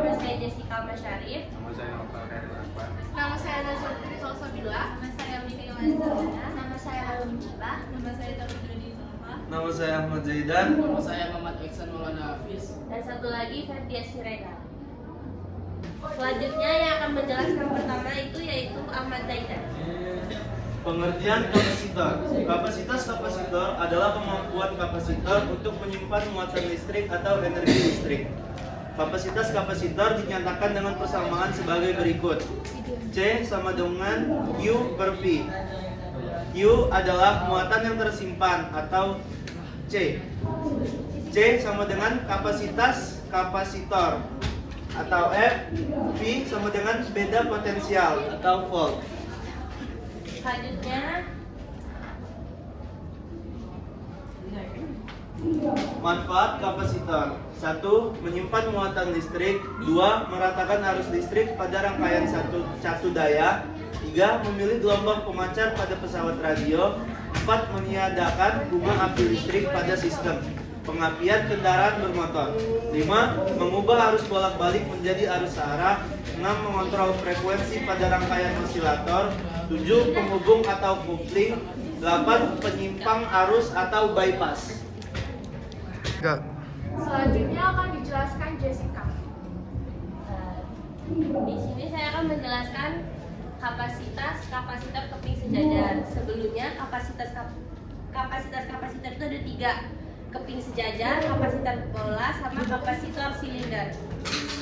Nama saya Jessica Masyarif. Nama saya Novel Khairul Akbar. Nama saya Nazarudin Salsabila. Nama saya Mika Iwanzalina. Nama saya Alun Kiba. Nama saya Taufik Salma. Nama saya Ahmad Zaidan. Nama saya Muhammad Iksan Maulana Hafiz. Dan satu lagi Ferdias Siregar. Selanjutnya yang akan menjelaskan pertama itu yaitu Ahmad Zaidan. Pengertian kapasitor. Kapasitas kapasitor adalah kemampuan kapasitor untuk menyimpan muatan listrik atau energi listrik. Kapasitas kapasitor dinyatakan dengan persamaan sebagai berikut. C sama dengan Q per V. Q adalah muatan yang tersimpan atau C. C sama dengan kapasitas kapasitor atau F. V sama dengan beda potensial atau volt. Selanjutnya Manfaat kapasitor. 1. Menyimpan muatan listrik. 2. Meratakan arus listrik pada rangkaian satu daya. 3. Memilih gelombang pemancar pada pesawat radio. 4. Meniadakan bunga api listrik pada sistem pengapian kendaraan bermotor. 5. Mengubah arus bolak-balik menjadi arus searah. 6. Mengontrol frekuensi pada rangkaian osilator. 7. Penghubung atau coupling. 8. Penyimpang arus atau bypass. Selanjutnya akan dijelaskan Jessica. di sini saya akan menjelaskan kapasitas kapasitor keping sejajar. Sebelumnya kapasitor itu ada 3, keping sejajar, kapasitor bola, sama kapasitor silinder.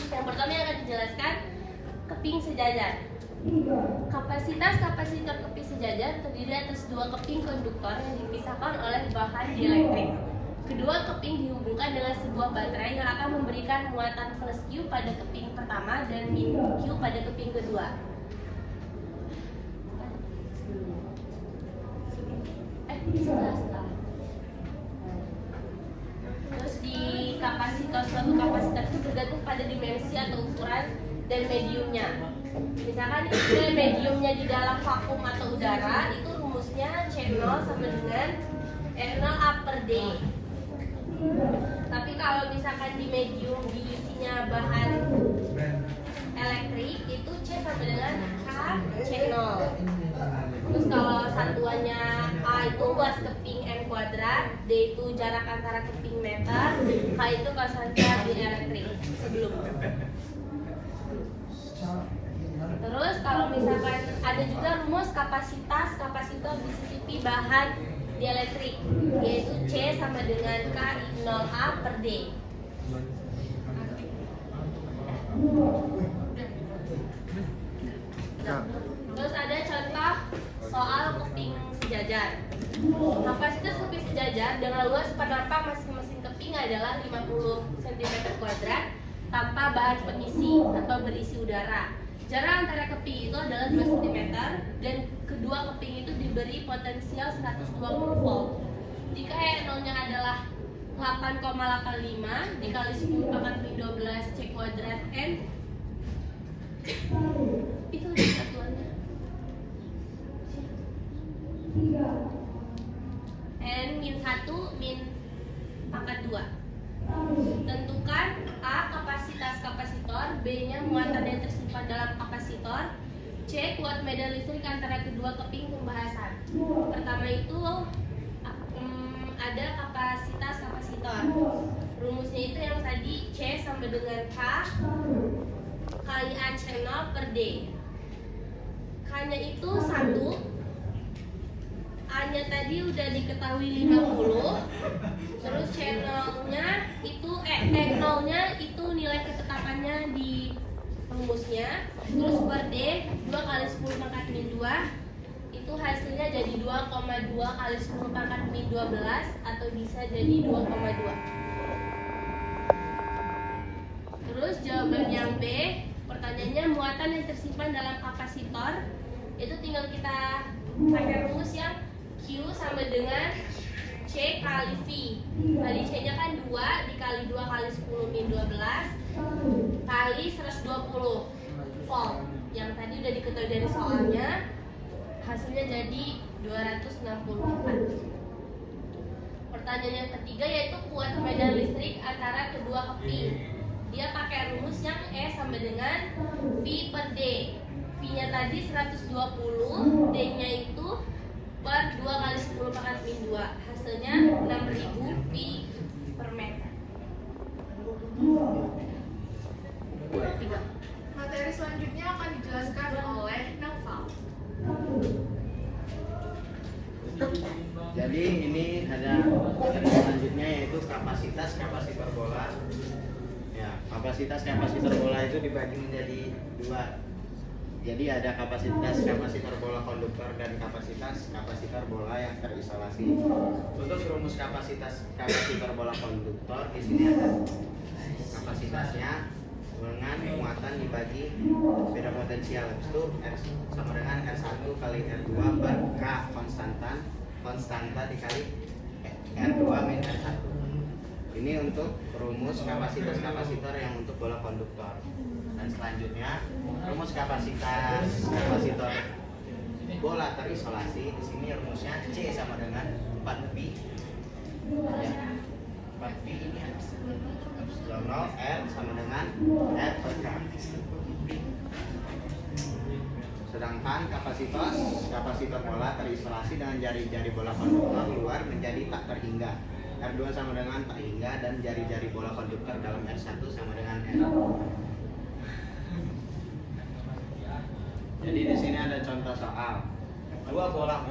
Yang pertama yang akan dijelaskan keping sejajar. Kapasitas kapasitor keping sejajar terdiri atas 2 keping konduktor yang dipisahkan oleh bahan dielektrik. Kedua keping dihubungkan dengan sebuah baterai yang akan memberikan muatan plus Q pada keping pertama dan min Q pada keping kedua. Setelah. Terus di suatu kapasitor itu bergantung pada dimensi atau ukuran dan mediumnya. Misalkan mediumnya di dalam vakum atau udara, itu rumusnya C0 sama dengan R0A per D. Tapi kalau misalkan di medium diisinya bahan elektrik, itu C sama dengan K C0. Terus kalau satuannya A itu luas keping M kuadrat, D itu jarak antara keping meter, K itu konsentrasi di elektrik sebelum. Terus kalau misalkan ada juga rumus kapasitas kapasitor disisipi bahan dielektrik, yaitu C sama dengan K0A per D. Terus ada contoh soal keping sejajar. Kapasitas keping sejajar dengan luas penampang masing-masing keping adalah 50 cm2 tanpa bahan pengisi atau berisi udara. Jarak antara keping itu adalah 2 cm dan kedua keping itu diberi potensial 120 volt. Jika E0-nya adalah 8,85 dikali 10 pangkat min 12 C kuadrat N, itu satuannya N min 1 min pangkat 2. Tentukan A kapasitas kapasitor, B nya muatan yang tersimpan dalam kapasitor, C kuat medan listrik antara kedua keping pembahasan. Pertama itu ada kapasitas kapasitor. Rumusnya itu yang tadi C sama dengan K kali A C0 per D. K nya itu 1, A nya tadi udah diketahui 50. Terus C0-nya itu E0-nya itu nilai ketetapannya di rumusnya. Terus per D 2 kali 10 pangkat min 2 itu hasilnya jadi 2,2 kali 10 pangkat min 12 atau bisa jadi 2,2. Terus jawaban yang B, pertanyaannya muatan yang tersimpan dalam kapasitor itu tinggal kita pakai rumus yang Q sama dengan C kali V. Tadi C-nya kan 2 dikali 2 kali 10 min 12 kali 120 volt. Yang tadi udah diketahui dari soalnya, hasilnya jadi 264. Pertanyaan yang ketiga yaitu kuat medan listrik antara kedua keping. Dia pakai rumus yang E sama dengan V per D. V-nya tadi 120, D-nya itu per 2 kali 10 pangkat min 2. Hasilnya 6000 V per meter. Materi selanjutnya akan dijelaskan oleh Naufal. Jadi ini ada materi selanjutnya yaitu kapasitas kapasitor bola. Ya, kapasitas kapasitor bola itu dibagi menjadi dua. Jadi ada kapasitas kapasitor bola konduktor dan kapasitas kapasitor bola yang terisolasi. Untuk rumus kapasitas kapasitor bola konduktor di sini ada kapasitasnya dengan muatan dibagi beda potensial, itu R sama dengan R1 kali R2 per K konstanta dikali R2 min R1. Ini untuk rumus kapasitas kapasitor yang untuk bola konduktor. Dan selanjutnya rumus kapasitas kapasitor bola terisolasi, di sini rumusnya C sama dengan 4Pi. Ya. 4Pi ini epsilon 0 R sama dengan R per K. Sedangkan kapasitor bola terisolasi dengan jari-jari bola konduktor keluar menjadi tak terhingga. R2 sama dengan tak hingga dan jari-jari bola konduktor dalam R1 sama dengan R. Jadi di sini ada contoh soal. Dua buah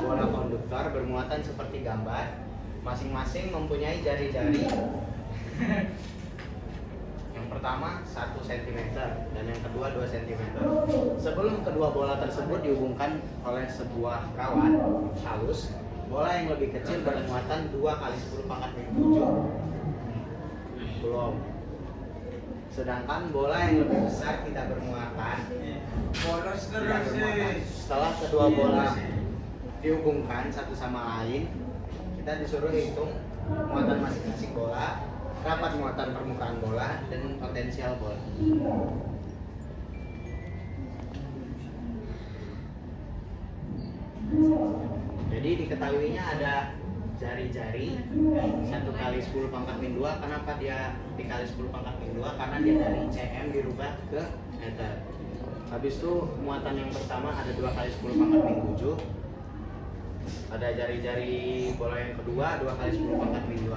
bola konduktor bermuatan seperti gambar, masing-masing mempunyai jari-jari. Yang pertama 1 cm dan yang kedua 2 cm. Sebelum kedua bola tersebut dihubungkan oleh sebuah kawat halus, bola yang lebih kecil bermuatan 2 kali 10 pangkat min 7 belum. Sedangkan bola yang lebih besar tidak bermuatan. Setelah kedua bola dihubungkan satu sama lain, kita disuruh hitung muatan masing-masing bola, rapat muatan permukaan bola, dan potensial bola. Jadi diketahuinya ada jari-jari 1 kali 10 pangkat min 2. Kenapa dia dikali 10 pangkat min 2? Karena dia dari cm dirubah ke meter. Habis itu muatan yang pertama ada 2 kali 10 pangkat min 7. Ada jari-jari bola yang kedua 2 kali 10 pangkat min 2.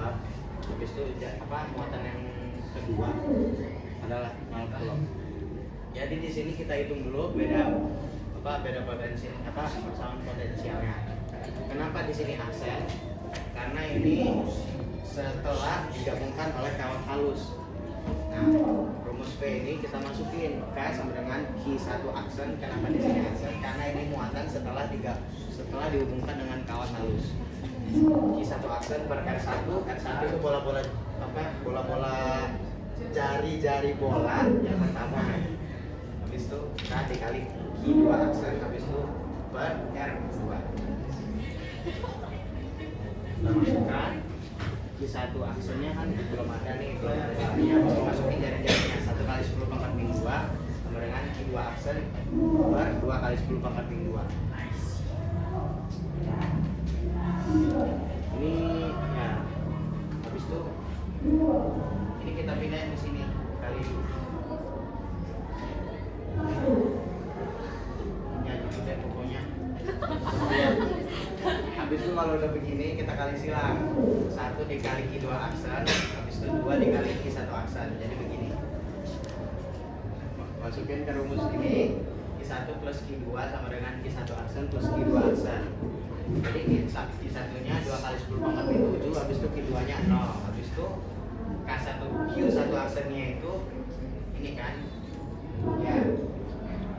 Habis itu muatan yang kedua adalah 0 Jadi di sini kita hitung dulu beda potensi persamaan potensialnya. Kenapa di sini aksen? Karena ini setelah digabungkan oleh kawat halus. Nah, rumus P ini kita masukin K sama dengan Q1 aksen. Kenapa di sini aksen? Karena ini muatan setelah dihubungkan dengan kawat halus. Q1 aksen per R1 itu bola-bola jari-jari bola yang pertama. Habis itu K dikali Q2 aksen, habis itu per R2. Kita masukkan Q1 aksennya kan belum ada nih, masukin jari-jarinya 1 kali 10 pangkat min 2 sama dengan Q2 aksen per 2 kali 10 pangkat min 2. Ini ya, habis itu ini kita pindahin di sini kali ya gitu deh pokoknya. Habis itu kalau udah begini kita kali silang, 1 dikali Q2 aksen, habis itu 2 dikali Q1 aksen, jadi begini. Masukin ke rumus ini, Q1 plus Q2 sama dengan Q1 aksen plus Q2 aksen. Jadi Q1 nya 2 kali 10 pangkat min 7, habis itu Q2 nya 0. Habis itu Q1 aksennya itu ini kan ya,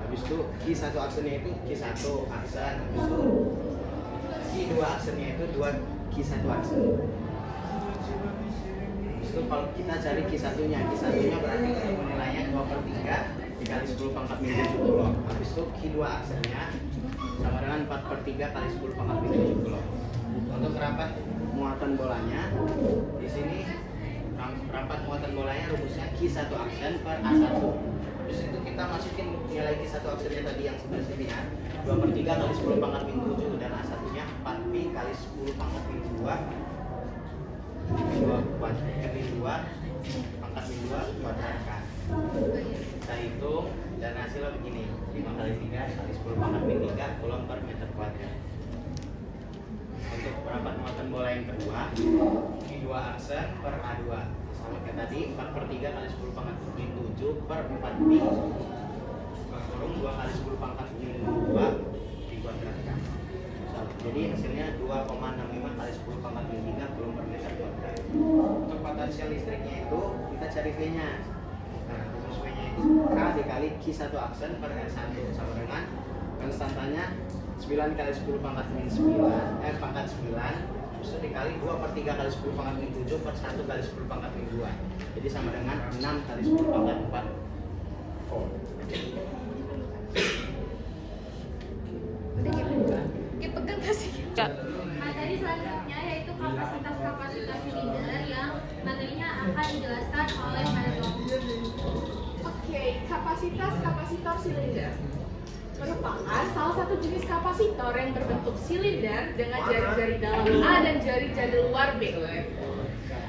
habis itu Q1 aksennya itu Q1 aksen, habis itu Q2 aksennya itu 2 Q1 aksen. Habis itu kalau kita cari Q1 nya berarti nilainya 2/3 dikali 10 pangkat min 70. Habis itu Q2 aksennya sama dengan 4/3 kali 10 pangkat min 70. Untuk rapat muatan bolanya, di sini rapat muatan bolanya rumusnya Q1 aksen per A1. Habis itu kita masukin nilai Q1 aksennya tadi yang sebelah sini ya, 2/3 kali 10 pangkat min 7 dan A1 nya 4pi kali 10 pangkat min 2 pangkat min 2 kuadratkan. hitung dan hasilnya begini, 5 kali 3 kali 10 pangkat min 3 coulomb per meter kuadrat. Untuk perapat muatan bola yang kedua, ini 2 aksen per A2 sama kayak tadi, 4 per 3 kali 10 pangkat min 7 per 4 pi kurung 2 kali 10 pangkat min 2 dikuadratkan. Jadi hasilnya 2,65 kali 10 pangkat min 3 coulomb per meter kuadrat. Untuk potensial listriknya itu kita cari V-nya. Nah, rumus V-nya itu K dikali Q1 aksen per R1 sama dengan konstantanya 9 kali 10 pangkat min 9 pangkat 9 terus dikali 2 per 3 kali 10 pangkat min 7 per 1 kali 10 pangkat min 2. Jadi sama dengan 6 kali 10 pangkat 4 volt. Pegang kasih. Materi selanjutnya yaitu kapasitas silinder yang materinya akan dijelaskan oleh Hairul. Oke, kapasitas kapasitor silinder merupakan salah satu jenis kapasitor yang berbentuk silinder dengan jari-jari dalam A dan jari-jari luar B.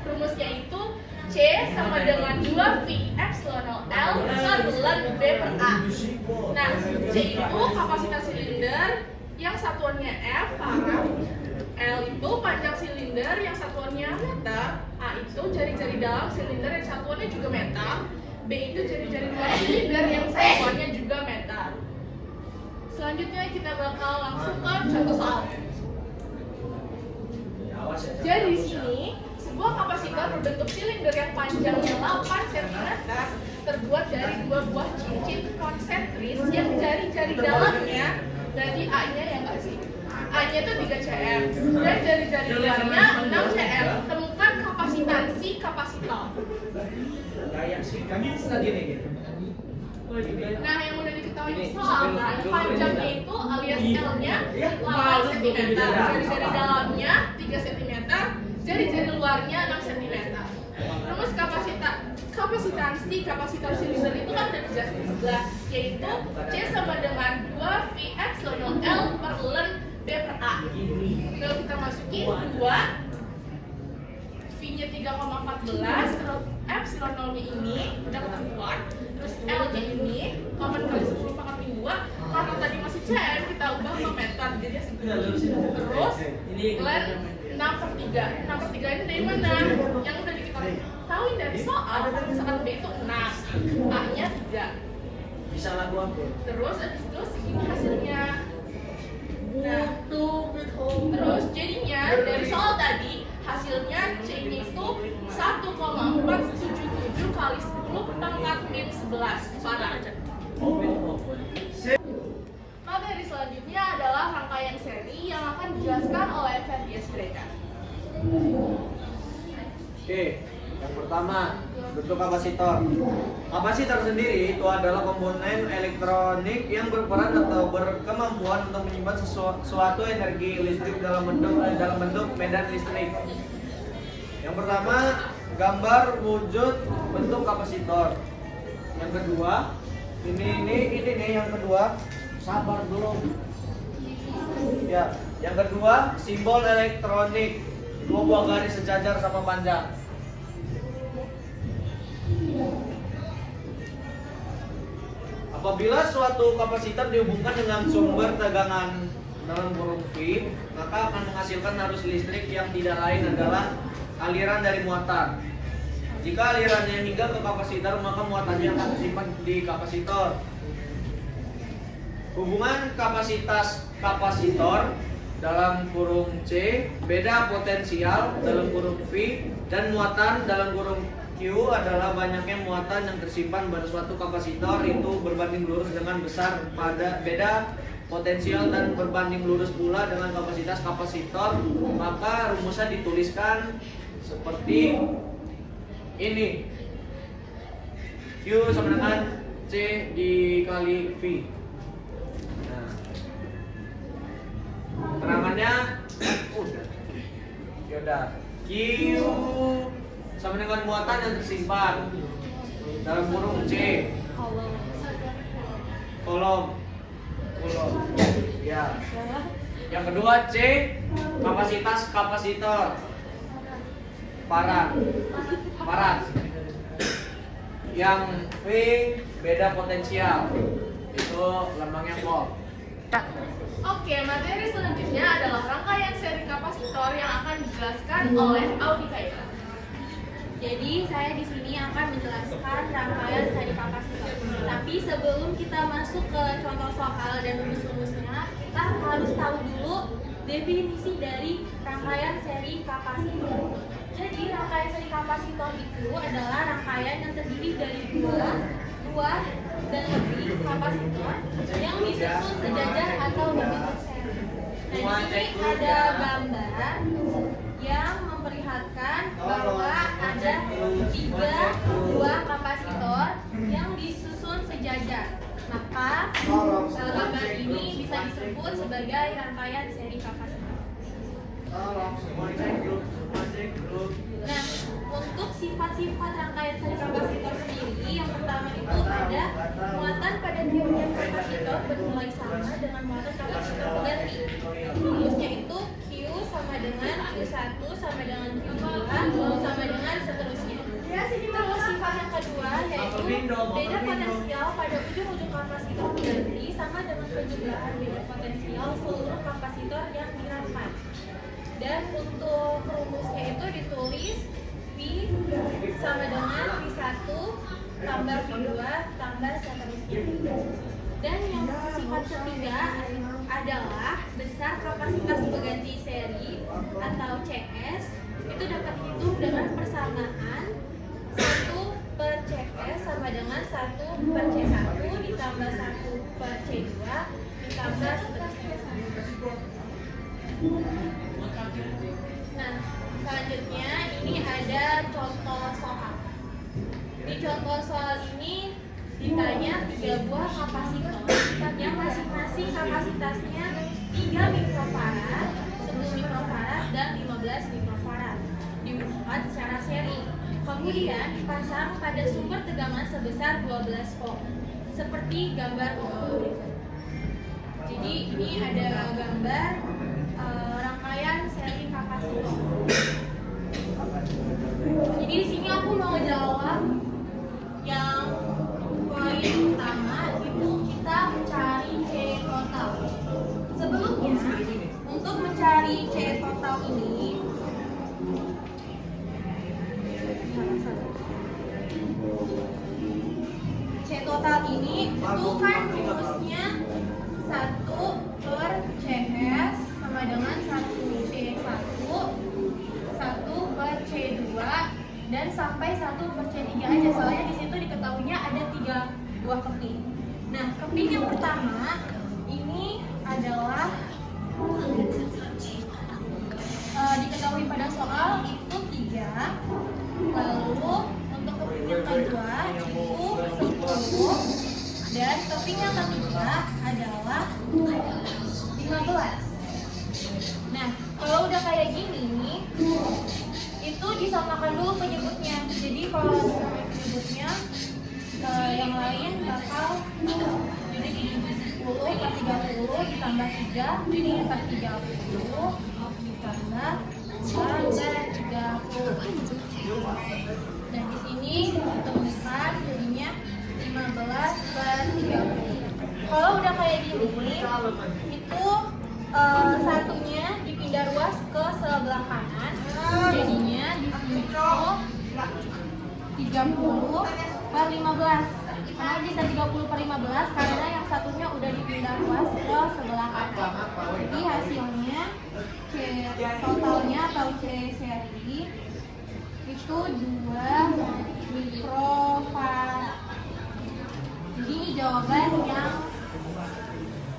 Rumusnya itu C sama dengan 2 V epsilon L per B per A. Nah, C itu kapasitas silinder yang satuannya F farad, L itu panjang silinder yang satuannya meter, A itu jari-jari dalam silinder yang satuannya juga meter, B itu jari-jari luar silinder yang satuannya juga meter. Selanjutnya kita bakal langsung ke contoh soal. Jadi di sini sebuah kapasitor berbentuk silinder yang panjangnya 8 cm terbuat dari 2 buah cincin konsentris yang jari-jari dalamnya, berarti A-nya yang nggak sih? A-nya itu 3 cm dan jari-jari luarnya 6 cm. Temukan kapasitansi kapasitor. Nah, yang udah diketahui soal kan, panjangnya itu alias L-nya 8 cm, jari-jari dalamnya 3 cm, jari-jari luarnya 6 cm. Rumus kapasitansi kapasitor silinder itu kan udah dijelaskan sebelah, yaitu C sama dengan 2 V epsilon L per ln B per A. Kalau kita masukin 2 V-nya 3,14, terus epsilon 0-nya ini udah ketemuan, terus L-nya ini 8 kali 10 pangkat min 2, karena tadi masih cm kita ubah ke meter, jadi terus ln 6 per 3. 6 per 3 ini dari mana? Yang udah diketahui dari soal, misalkan B itu 6, A-nya 3. Bisa lagu apa? Terus habis itu segini hasilnya. Nah, terus jadinya dari soal tadi hasilnya C-nya itu 1,477 kali 10 pangkat min 11 farad. Materi selanjutnya adalah rangkaian seri yang akan dijelaskan oleh Ferdias Siregar. Oke, yang pertama bentuk kapasitor. Kapasitor sendiri itu adalah komponen elektronik yang berperan atau berkemampuan untuk menyimpan suatu energi listrik dalam bentuk medan listrik. Yang pertama, gambar wujud bentuk kapasitor. Yang kedua, ini nih yang kedua. Sabar dulu. Ya, yang kedua simbol elektronik, 2 buah garis sejajar sama panjang. Apabila suatu kapasitor dihubungkan dengan sumber tegangan dalam kurung V, maka akan menghasilkan arus listrik yang tidak lain adalah aliran dari muatan. Jika alirannya hingga ke kapasitor, maka muatannya akan tersimpan di kapasitor. Hubungan kapasitas kapasitor dalam kurung C, beda potensial dalam kurung V, dan muatan dalam kurung Q adalah banyaknya muatan yang tersimpan pada suatu kapasitor itu berbanding lurus dengan besar pada beda potensial dan berbanding lurus pula dengan kapasitas kapasitor. Maka rumusnya dituliskan seperti ini. Q sama dengan C dikali V. Terangannya udah. Yaudah. Q sama dengan muatan yang tersimpan dalam kurung C. Kolom. Ya. Yang kedua C, kapasitas kapasitor. Farad. Yang V beda potensial. Itu lambangnya volt. Oke, materi selanjutnya adalah rangkaian seri kapasitor yang akan dijelaskan oleh Audi Kaira. Jadi saya di sini akan menjelaskan rangkaian seri kapasitor. Tapi sebelum kita masuk ke contoh soal dan rumus-rumusnya, kita harus tahu dulu definisi dari rangkaian seri kapasitor. Jadi rangkaian seri kapasitor itu adalah rangkaian yang terdiri dari dua dan lebih kapasitor yang disusun sejajar atau berbentuk seri. Nah, di sini ada gambar yang memperlihatkan bahwa ada tiga buah kapasitor yang disusun sejajar. Maka gambar ini bisa disebut sebagai rangkaian seri kapasitor. Nah, untuk sifat-sifat rangkaian seri kapasitor sendiri, yang pertama itu ada muatan pada tiap-tiap kapasitor bernilai sama dengan muatan kapasitor pengganti. Rumusnya itu Q sama dengan Q1 sama dengan Q2 sama dengan seterusnya. Terus sifat yang kedua yaitu beda potensial pada ujung-ujung kapasitor pengganti sama dengan penjumlahan beda potensial seluruh kapasitor yang dirangkai. Dan untuk rumusnya itu ditulis V sama dengan V1 tambah V2 tambah seterusnya. Dan yang sifat ketiga adalah besar kapasitas pengganti seri atau CS itu dapat dihitung dengan persamaan 1/CS sama dengan 1/C1 ditambah 1/C2 ditambah seterusnya. Nah, selanjutnya ini ada contoh soal. Di contoh soal ini ditanya 3 buah kapasitor yang masing-masing kapasitasnya 3 mikrofarad, 10 mikrofarad, dan 15 mikrofarad dihubungkan secara seri. Kemudian dipasang pada sumber tegangan sebesar 12 volt seperti gambar berikut. Jadi ini ada gambar rangkaian seri kapasitor. Jadi di sini aku mau ngejawab yang poin utama itu kita mencari C total. Sebelumnya untuk mencari C total ini itu kan rumusnya 1/CS sama dengan 1/C1, 1/C2 dan sampai 1/C3 aja, soalnya di situ diketahuinya ada 3 buah keping. Nah, keping yang pertama ini adalah diketahui pada soal itu 3. Lalu untuk keping yang kedua itu 10 dan keping yang ketiga adalah 15. Nah, kalau udah kayak gini itu disamakan dulu penyebutnya. Jadi kalau disamakan penyebutnya yang lain bakal jadi 10 per 30 ditambah 3 jadi 30 ditambah 30. Dan di sini ditemukan jadinya 15/30. Kalau udah kayak gini, itu satunya dipindah ruas ke sebelah kanan. Jadinya di sini 30/15. Karena bisa 30/15 karena yang satunya udah dipindah ruas ke sebelah kanan. Jadi hasilnya C totalnya atau C seri itu 2 mikrofarad. Jadi ini jawaban yang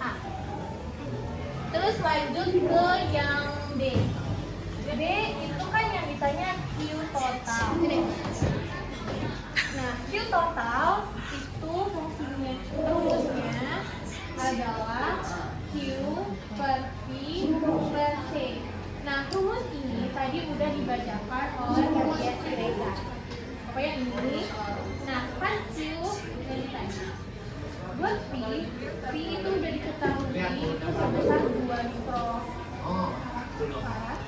A. Terus lanjut ke yang B. B itu kan yang ditanya Q total. Nah, Q total itu fungsinya rumusnya adalah Q per V per C. Nah, rumus ini tadi udah dibacakan oleh Maria Siregar. Pokoknya ini. Nah, kan Q yang ditanya. Buat V itu udah diketahui itu sebesar 2 mikrofarad.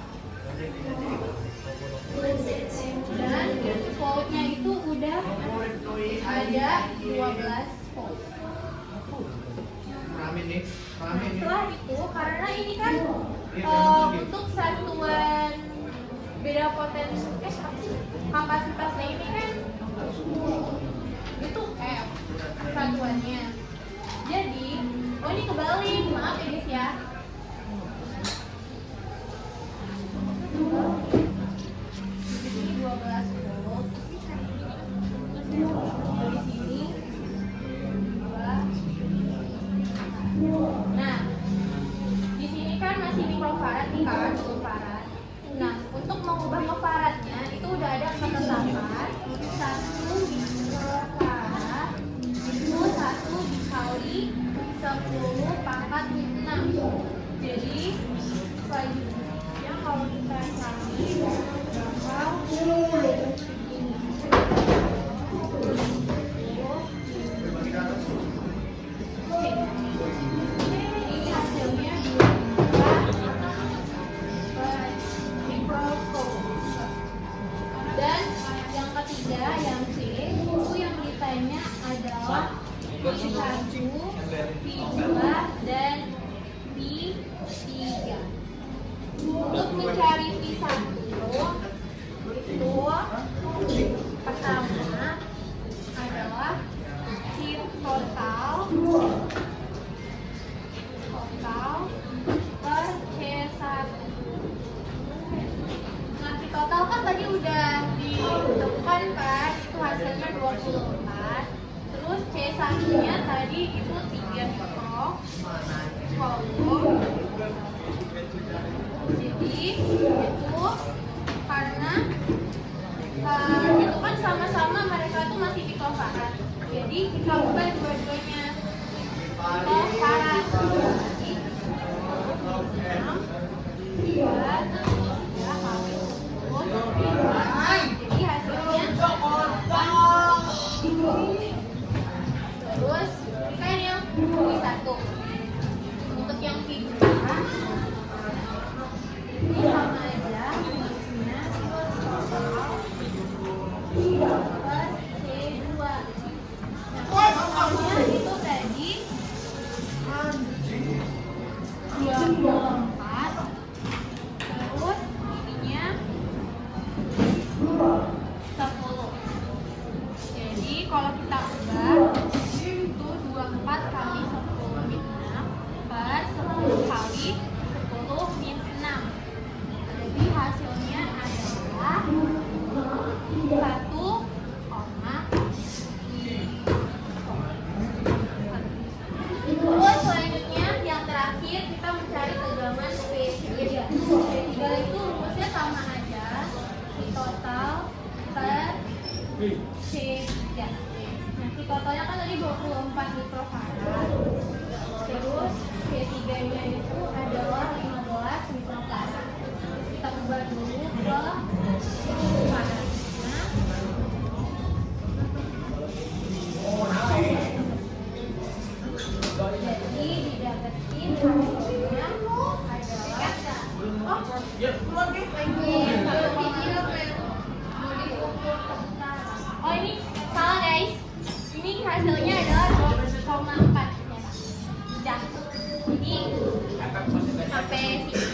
Dan voltnya itu udah ada 12 volt. Rame nih. Nah, setelah itu karena ini kan untuk satuan beda potensi kapasitasnya ini kan itu F satuannya. Jadi, ini kebalik, maaf ya guys ya. Di sini 12 volt. Di sini 2. Nah, di sini kan masih mikrofarad nih kan, mikrofarad. Nah, untuk mengubah mikrofaradnya itu udah ada ketetapan 1 mikrofarad itu 1 dikali 10 pangkat 6. Jadi selanjutnya kalau kita cari bakal ini hasilnya 2 dan yang ketiga yang C itu yang ditanya adalah V1, V2 dan V3. Untuk mencari V1 itu pertama adalah V total per C1. Nah, V total kan tadi udah ditemukan kan, itu hasilnya 24. Terus C1 nya tadi itu 3 mikrocoulomb. Jadi itu karena itu kan sama-sama mereka tuh masih mikrofarad. Jadi kita ubah dua-duanya mikrofarad. Jadi 6 3 kali 10. Jadi hasilnya 8. Terus kan yang V1 untuk yang V2 ini sama aja hasilnya total per C2. Nah, totalnya itu tadi 24. Terus ininya 10. Jadi kalau kita ubah itu 24 kali 10 min 6 per 10 kali 10 min 6. Jadi hasilnya adalah 1,5. Terus selanjutnya yang terakhir kita mencari tegangan P3. P3 itu rumusnya sama aja, V total per C3. Nah, V totalnya kan tadi 24 mikrofarad. Terus C3 nya itu adalah 15 mikrofarad. Kita ubah dulu ke mikrofaradnya. Jadi didapetin hasilnya adalah oh ini salah guys, ini hasilnya adalah 2,4 ternyata. Udah, jadi sampai sini